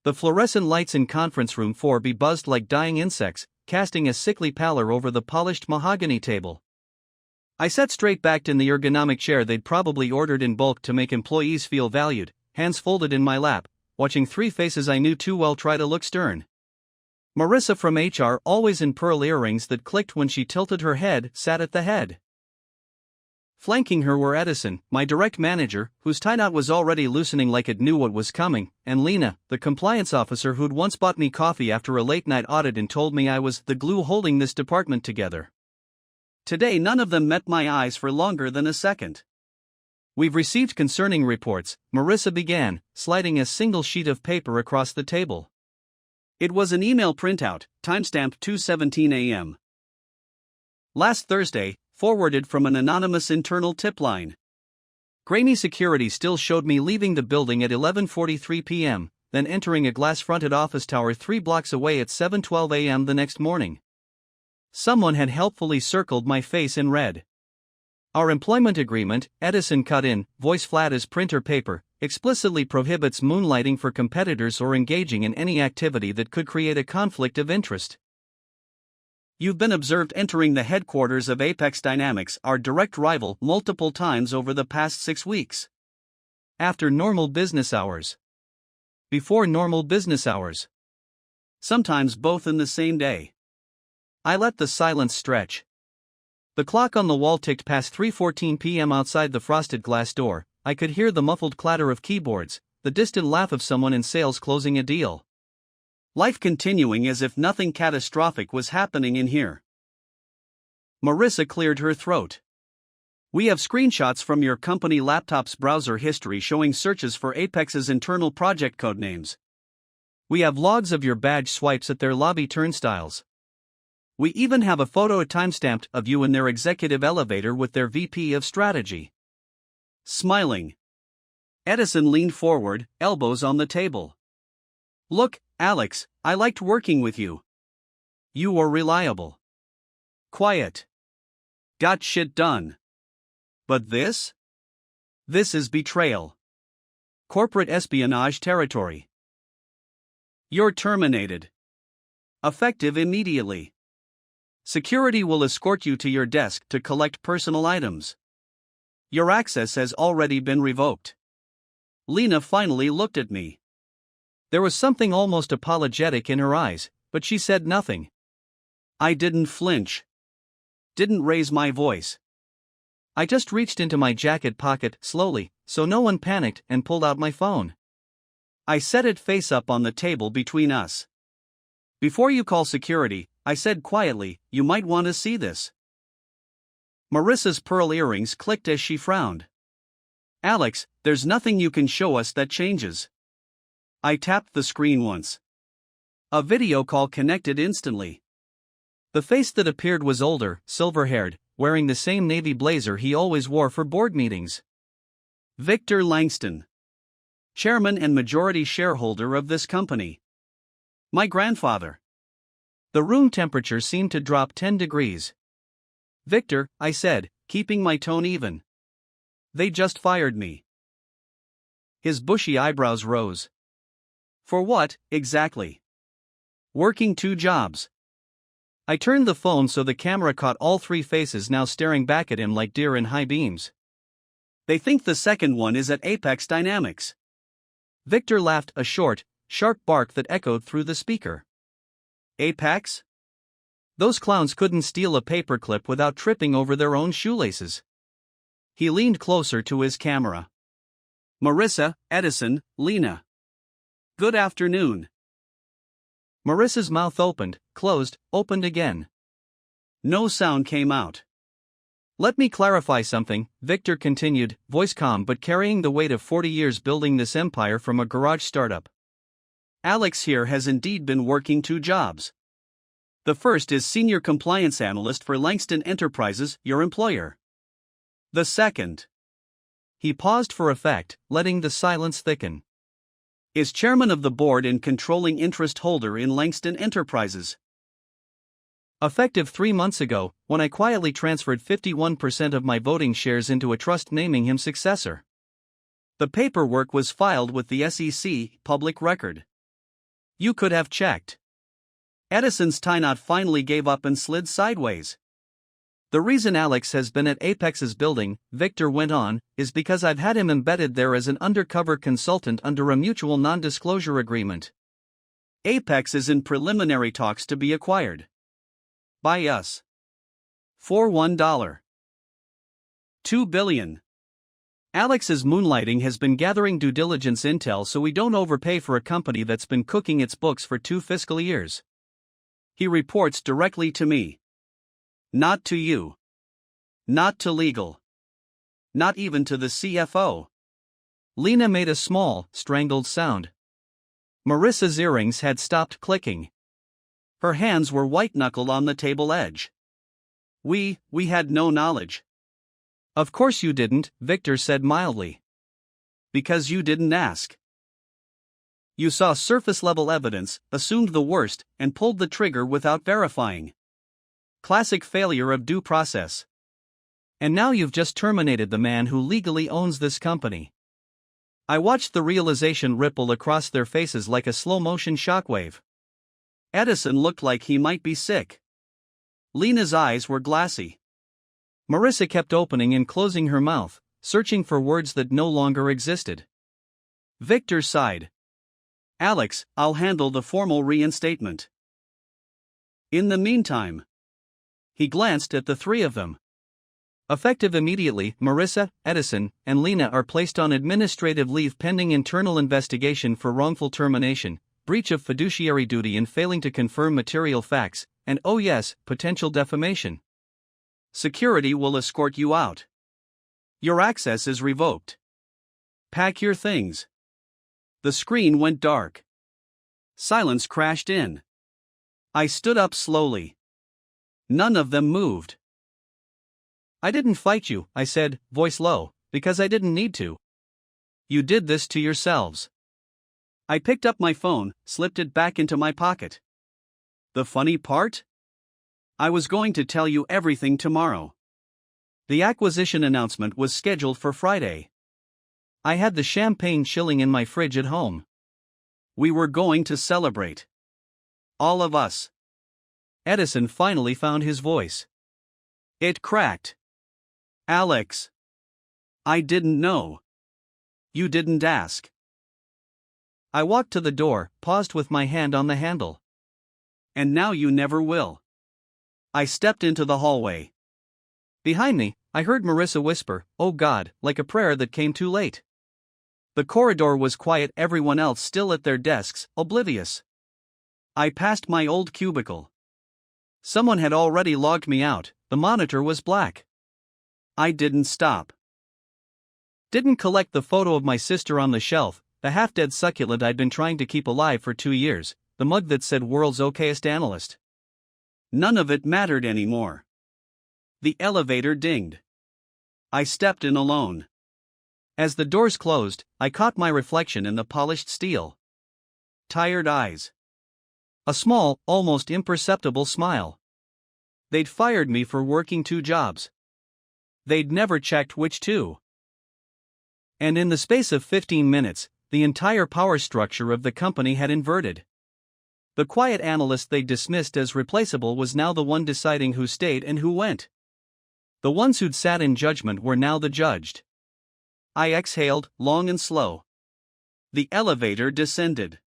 The fluorescent lights in conference room 4B buzzed like dying insects, casting a sickly pallor over the polished mahogany table. I sat straight-backed in the ergonomic chair they'd probably ordered in bulk to make employees feel valued, hands folded in my lap, watching three faces I knew too well try to look stern. Marissa from HR, always in pearl earrings that clicked when she tilted her head, sat at the head. Flanking her were Edison, my direct manager, whose tie-knot was already loosening like it knew what was coming, and Lena, the compliance officer who'd once bought me coffee after a late-night audit and told me I was the glue holding this department together. Today none of them met my eyes for longer than a second. "We've received concerning reports," Marissa began, sliding a single sheet of paper across the table. It was an email printout, timestamped 2:17 a.m. Last Thursday, forwarded from an anonymous internal tip line. Grainy security still showed me leaving the building at 11:43 p.m., then entering a glass-fronted office tower 3 blocks away at 7:12 a.m. the next morning. Someone had helpfully circled my face in red. "Our employment agreement," Edison cut in, voice flat as printer paper, "explicitly prohibits moonlighting for competitors or engaging in any activity that could create a conflict of interest. You've been observed entering the headquarters of Apex Dynamics, our direct rival, multiple times over the past 6 weeks. After normal business hours. Before normal business hours. Sometimes both in the same day." I let the silence stretch. The clock on the wall ticked past 3:14 p.m. outside the frosted glass door. I could hear the muffled clatter of keyboards, the distant laugh of someone in sales closing a deal. Life continuing as if nothing catastrophic was happening in here. Marissa cleared her throat. "We have screenshots from your company laptop's browser history showing searches for Apex's internal project code names. We have logs of your badge swipes at their lobby turnstiles. We even have a photo timestamped of you in their executive elevator with their VP of strategy." Smiling, Edison leaned forward, elbows on the table. "Look, Alex, I liked working with you. You were reliable. Quiet. Got shit done. But this? This is betrayal. Corporate espionage territory. You're terminated. Effective immediately. Security will escort you to your desk to collect personal items. Your access has already been revoked." Lena finally looked at me. There was something almost apologetic in her eyes, but she said nothing. I didn't flinch. Didn't raise my voice. I just reached into my jacket pocket slowly, so no one panicked, and pulled out my phone. I set it face up on the table between us. "Before you call security," I said quietly, "you might want to see this." Marissa's pearl earrings clicked as she frowned. "Alex, there's nothing you can show us that changes." I tapped the screen once. A video call connected instantly. The face that appeared was older, silver-haired, wearing the same navy blazer he always wore for board meetings. Victor Langston. Chairman and majority shareholder of this company. My grandfather. The room temperature seemed to drop 10 degrees. "Victor," I said, keeping my tone even. "They just fired me." His bushy eyebrows rose. "For what, exactly?" "Working 2 jobs." I turned the phone so the camera caught all 3 faces now staring back at him like deer in high beams. "They think the second one is at Apex Dynamics." Victor laughed, a short, sharp bark that echoed through the speaker. "Apex? Those clowns couldn't steal a paperclip without tripping over their own shoelaces." He leaned closer to his camera. "Marissa, Edison, Lena. Good afternoon." Marissa's mouth opened, closed, opened again. No sound came out. "Let me clarify something," Victor continued, voice calm but carrying the weight of 40 years building this empire from a garage startup. "Alex here has indeed been working 2 jobs. The first is senior compliance analyst for Langston Enterprises, your employer. The second..." He paused for effect, letting the silence thicken. "Is chairman of the board and controlling interest holder in Langston Enterprises. Effective 3 months ago, when I quietly transferred 51% of my voting shares into a trust naming him successor. The paperwork was filed with the SEC, public record. You could have checked. Edison's tie knot finally gave up and slid sideways. The reason Alex has been at Apex's building, Victor went on, is because I've had him embedded there as an undercover consultant under a mutual non-disclosure agreement. Apex is in preliminary talks to be acquired by us for $1.2 billion. Alex's moonlighting has been gathering due diligence intel so we don't overpay for a company that's been cooking its books for 2 fiscal years. He reports directly to me. Not to you. Not to legal. Not even to the CFO. Lena made a small, strangled sound. Marissa's earrings had stopped clicking. Her hands were white-knuckled on the table edge. We had no knowledge. Of course you didn't, Victor said mildly. Because you didn't ask. You saw surface-level evidence, assumed the worst, and pulled the trigger without verifying. Classic failure of due process. And now you've just terminated the man who legally owns this company. I watched the realization ripple across their faces like a slow-motion shockwave. Edison looked like he might be sick. Lena's eyes were glassy. Marissa kept opening and closing her mouth, searching for words that no longer existed. Victor sighed. Alex, I'll handle the formal reinstatement. In the meantime. He glanced at the 3 of them. Effective immediately, Marissa, Edison, and Lena are placed on administrative leave pending internal investigation for wrongful termination, breach of fiduciary duty and failing to confirm material facts, and oh yes, potential defamation. Security will escort you out. Your access is revoked. Pack your things. The screen went dark. Silence crashed in. I stood up slowly. None of them moved. I didn't fight you, I said, voice low, because I didn't need to. You did this to yourselves. I picked up my phone, slipped it back into my pocket. The funny part? I was going to tell you everything tomorrow. The acquisition announcement was scheduled for Friday. I had the champagne chilling in my fridge at home. We were going to celebrate. All of us. Edison finally found his voice. It cracked. Alex. I didn't know. You didn't ask. I walked to the door, paused with my hand on the handle. And now you never will. I stepped into the hallway. Behind me, I heard Marissa whisper, "Oh God," like a prayer that came too late. The corridor was quiet, everyone else still at their desks, oblivious. I passed my old cubicle. Someone had already logged me out, the monitor was black. I didn't stop. Didn't collect the photo of my sister on the shelf, the half-dead succulent I'd been trying to keep alive for 2 years, the mug that said world's okayest analyst. None of it mattered anymore. The elevator dinged. I stepped in alone. As the doors closed, I caught my reflection in the polished steel. Tired eyes. A small, almost imperceptible smile. They'd fired me for working 2 jobs. They'd never checked which 2. And in the space of 15 minutes, the entire power structure of the company had inverted. The quiet analyst they dismissed as replaceable was now the one deciding who stayed and who went. The ones who'd sat in judgment were now the judged. I exhaled, long and slow. The elevator descended.